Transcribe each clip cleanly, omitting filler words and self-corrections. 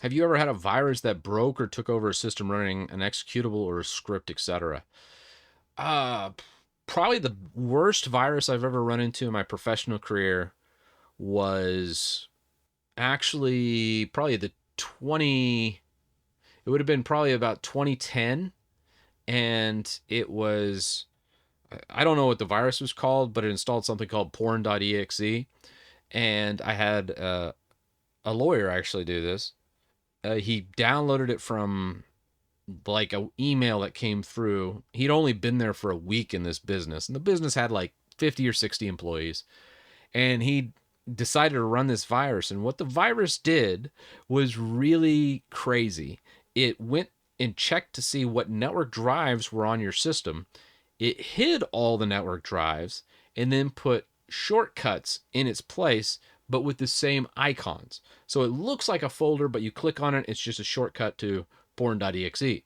Have you ever had a virus that broke or took over a system running an executable or a script, etc.? Uh, Probably the worst virus I've ever run into in my professional career was actually probably the 20, it would have been probably about 2010. And it was, I don't know what the virus was called, but it installed something called porn.exe. And I had a lawyer actually do this. He downloaded it from like a email that came through. He'd only been there for a week in this business, and the business had like 50 or 60 employees. And he decided to run this virus. And what the virus did was really crazy. It went and checked to see what network drives were on your system. It hid all the network drives and then put shortcuts in its place, but with the same icons. So it looks like a folder, but you click on it, it's just a shortcut to porn.exe.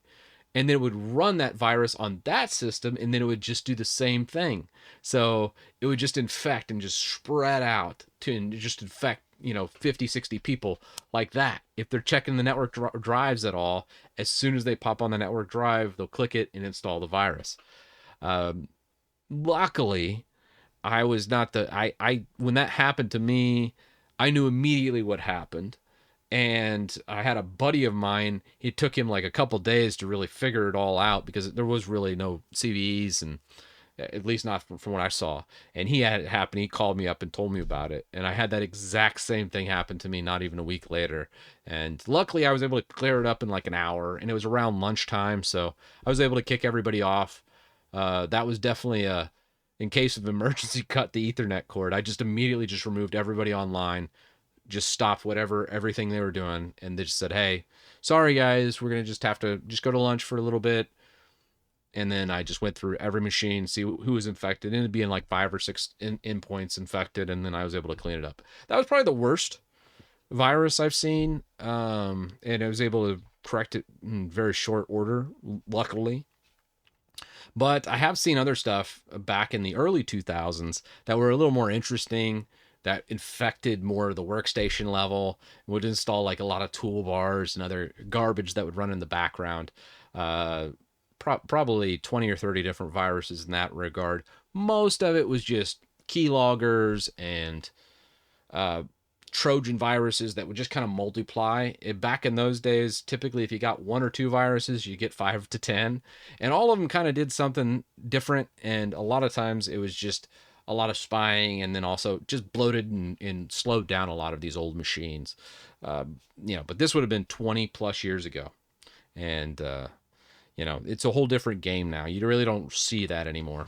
And then it would run that virus on that system, and then it would just do the same thing. So it would just infect and just spread out to just infect 50, 60 people like that. If they're checking the network drives at all, as soon as they pop on the network drive, they'll click it and install the virus. um, Luckily, I was not the I when that happened to me, I knew immediately what happened. And I had a buddy of mine, it took him like a couple days to really figure it all out because there was really no CVEs, and at least not from what I saw. And he had it happen. He called me up and told me about it. And I had that exact same thing happen to me not even a week later. And luckily, I was able to clear it up in like an hour. And it was around lunchtime. So I was able to kick everybody off. That was definitely in case of emergency, cut the Ethernet cord. I just immediately just removed everybody online, just stopped everything they were doing. And they just said, hey, sorry guys, we're going to just have to just go to lunch for a little bit. And then I just went through every machine, see who was infected, and it'd be in like 5 or 6 endpoints infected, and then I was able to clean it up. That was probably the worst virus I've seen, and I was able to correct it in very short order, luckily. But I have seen other stuff back in the early 2000s that were a little more interesting, that infected more of the workstation level, would install like a lot of toolbars and other garbage that would run in the background. Uh, Probably 20 or 30 different viruses in that regard. Most of it was just keyloggers and uh, Trojan viruses that would just kind of multiply. Back in those days, typically if you got one or two viruses, you get 5 to 10, and all of them kind of did something different. And a lot of times it was just a lot of spying, and then also just bloated and slowed down a lot of these old machines. But this would have been 20 plus years ago, and it's a whole different game now. You really don't see that anymore.